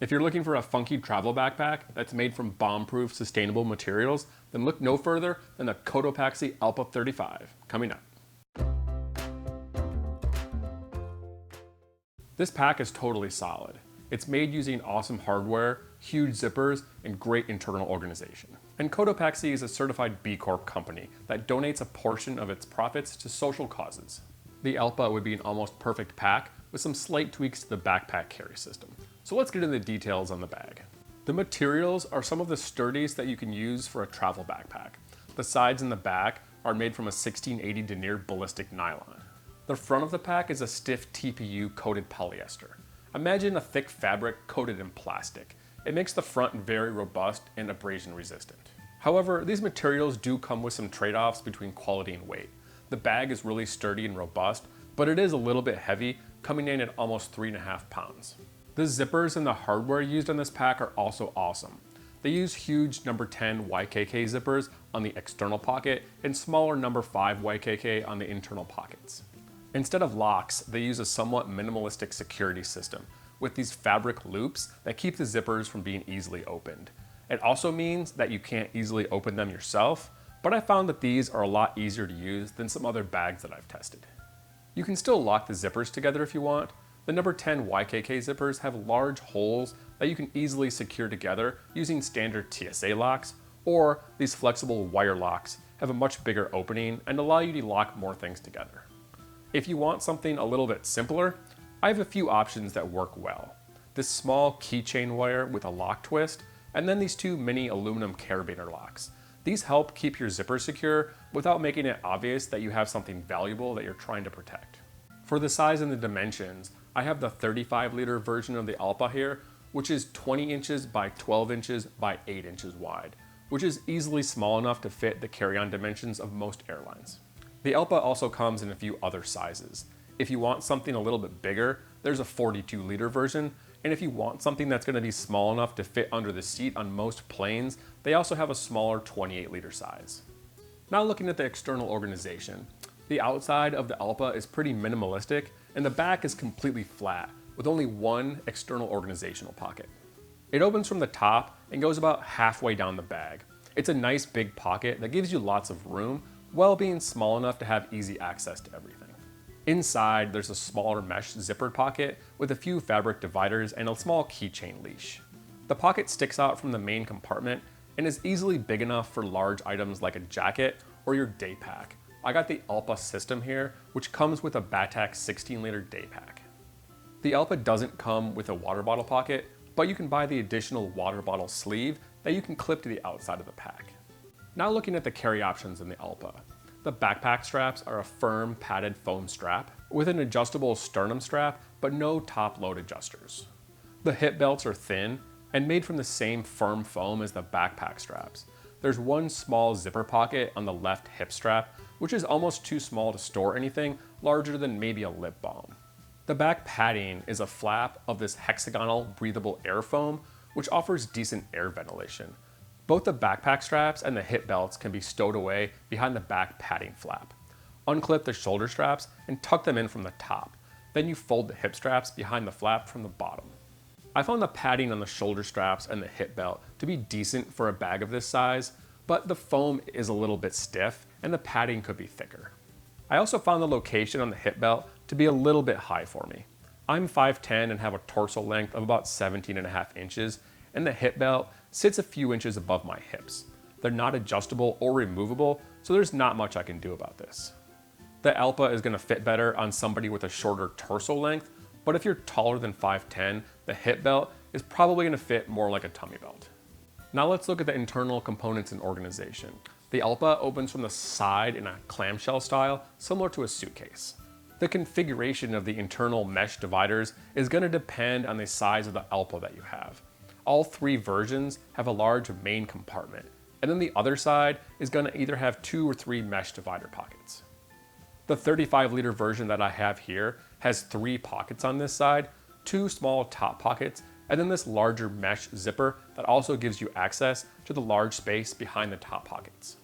If you're looking for a funky travel backpack that's made from bomb-proof sustainable materials, then look no further than the Cotopaxi Allpa 35, coming up. This pack is totally solid. It's made using awesome hardware, huge zippers, and great internal organization. And Cotopaxi is a certified B Corp company that donates a portion of its profits to social causes. The Allpa would be an almost perfect pack with some slight tweaks to the backpack carry system. So let's get into the details on the bag. The materials are some of the sturdiest that you can use for a travel backpack. The sides and the back are made from a 1680 denier ballistic nylon. The front of the pack is a stiff TPU coated polyester. Imagine a thick fabric coated in plastic. It makes the front very robust and abrasion resistant. However, these materials do come with some trade-offs between quality and weight. The bag is really sturdy and robust, but it is a little bit heavy, coming in at almost 3.5 pounds. The zippers and the hardware used on this pack are also awesome. They use huge number 10 YKK zippers on the external pocket and smaller number 5 YKK on the internal pockets. Instead of locks, they use a somewhat minimalistic security system with these fabric loops that keep the zippers from being easily opened. It also means that you can't easily open them yourself, but I found that these are a lot easier to use than some other bags that I've tested. You can still lock the zippers together if you want. The number 10 YKK zippers have large holes that you can easily secure together using standard TSA locks, or these flexible wire locks have a much bigger opening and allow you to lock more things together. If you want something a little bit simpler, I have a few options that work well. This small keychain wire with a lock twist, and then these two mini aluminum carabiner locks. These help keep your zipper secure without making it obvious that you have something valuable that you're trying to protect. For the size and the dimensions, I have the 35-liter version of the Allpa here, which is 20 inches by 12 inches by 8 inches wide, which is easily small enough to fit the carry-on dimensions of most airlines. The Allpa also comes in a few other sizes. If you want something a little bit bigger, there's a 42-liter version, and if you want something that's going to be small enough to fit under the seat on most planes, they also have a smaller 28-liter size. Now looking at the external organization, the outside of the Allpa is pretty minimalistic, and the back is completely flat, with only one external organizational pocket. It opens from the top and goes about halfway down the bag. It's a nice big pocket that gives you lots of room, while being small enough to have easy access to everything. Inside, there's a smaller mesh zippered pocket with a few fabric dividers and a small keychain leash. The pocket sticks out from the main compartment and is easily big enough for large items like a jacket or your Daypack. I got the Allpa system here, which comes with a Batac 16-liter Daypack. The Allpa doesn't come with a water bottle pocket, but you can buy the additional water bottle sleeve that you can clip to the outside of the pack. Now looking at the carry options in the Allpa. The backpack straps are a firm padded foam strap with an adjustable sternum strap, but no top load adjusters. The hip belts are thin and made from the same firm foam as the backpack straps. There's one small zipper pocket on the left hip strap, which is almost too small to store anything larger than maybe a lip balm. The back padding is a flap of this hexagonal breathable air foam, which offers decent air ventilation. Both the backpack straps and the hip belts can be stowed away behind the back padding flap. Unclip the shoulder straps and tuck them in from the top. Then you fold the hip straps behind the flap from the bottom. I found the padding on the shoulder straps and the hip belt to be decent for a bag of this size, but the foam is a little bit stiff and the padding could be thicker. I also found the location on the hip belt to be a little bit high for me. I'm 5'10" and have a torso length of about 17.5 inches, and the hip belt sits a few inches above my hips. They're not adjustable or removable, so there's not much I can do about this. The Allpa is going to fit better on somebody with a shorter torso length, but if you're taller than 5'10", the hip belt is probably going to fit more like a tummy belt. Now let's look at the internal components and organization. The Allpa opens from the side in a clamshell style, similar to a suitcase. The configuration of the internal mesh dividers is going to depend on the size of the Allpa that you have. All three versions have a large main compartment, and then the other side is going to either have 2 or 3 mesh divider pockets. The 35-liter version that I have here has 3 pockets on this side, 2 small top pockets, and then this larger mesh zipper that also gives you access to the large space behind the top pockets.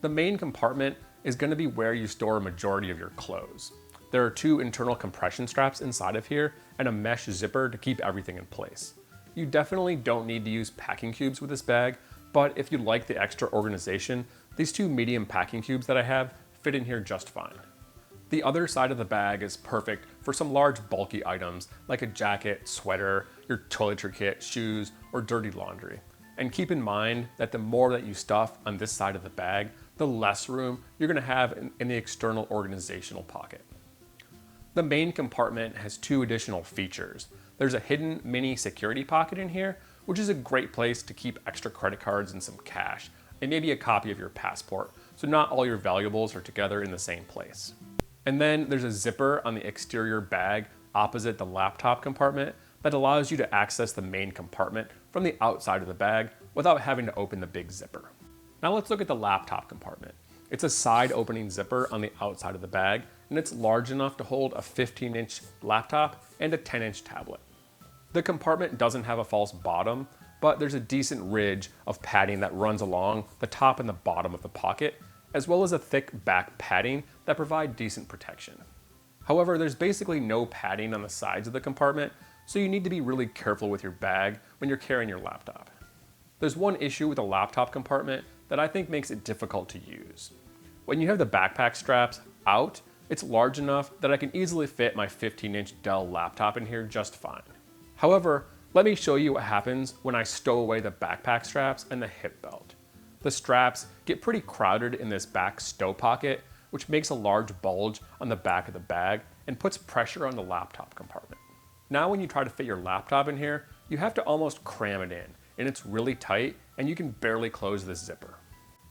The main compartment is going to be where you store a majority of your clothes. There are 2 internal compression straps inside of here and a mesh zipper to keep everything in place. You definitely don't need to use packing cubes with this bag, but if you like the extra organization, these two medium packing cubes that I have fit in here just fine. The other side of the bag is perfect for some large bulky items like a jacket, sweater, your toiletry kit, shoes, or dirty laundry. And keep in mind that the more that you stuff on this side of the bag, the less room you're going to have in the external organizational pocket. The main compartment has two additional features. There's a hidden mini security pocket in here, which is a great place to keep extra credit cards and some cash, and maybe a copy of your passport, so not all your valuables are together in the same place. And then there's a zipper on the exterior bag opposite the laptop compartment that allows you to access the main compartment from the outside of the bag without having to open the big zipper. Now let's look at the laptop compartment. It's a side opening zipper on the outside of the bag, and it's large enough to hold a 15-inch laptop and a 10-inch tablet. The compartment doesn't have a false bottom, but there's a decent ridge of padding that runs along the top and the bottom of the pocket, as well as a thick back padding that provide decent protection. However, there's basically no padding on the sides of the compartment, so you need to be really careful with your bag when you're carrying your laptop. There's one issue with the laptop compartment that I think makes it difficult to use. When you have the backpack straps out, it's large enough that I can easily fit my 15-inch Dell laptop in here just fine. However, let me show you what happens when I stow away the backpack straps and the hip belt. The straps get pretty crowded in this back stow pocket, which makes a large bulge on the back of the bag and puts pressure on the laptop compartment. Now when you try to fit your laptop in here, you have to almost cram it in, and it's really tight and you can barely close this zipper.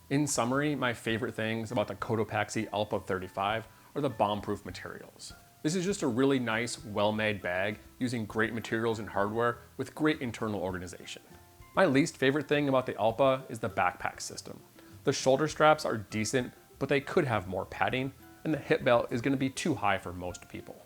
In summary, my favorite things about the Cotopaxi Allpa 35 are the bomb-proof materials. This is just a really nice, well-made bag using great materials and hardware with great internal organization. My least favorite thing about the Allpa is the backpack system. The shoulder straps are decent, but they could have more padding, and the hip belt is going to be too high for most people.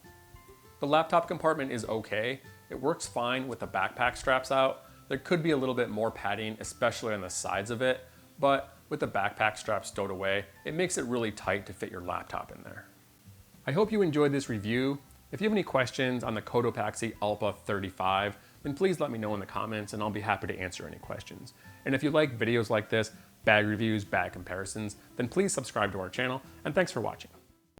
The laptop compartment is okay. It works fine with the backpack straps out. There could be a little bit more padding, especially on the sides of it, but with the backpack straps stowed away, it makes it really tight to fit your laptop in there. I hope you enjoyed this review. If you have any questions on the Cotopaxi Allpa 35, then please let me know in the comments and I'll be happy to answer any questions. And if you like videos like this, bag reviews, bag comparisons, then please subscribe to our channel, and thanks for watching.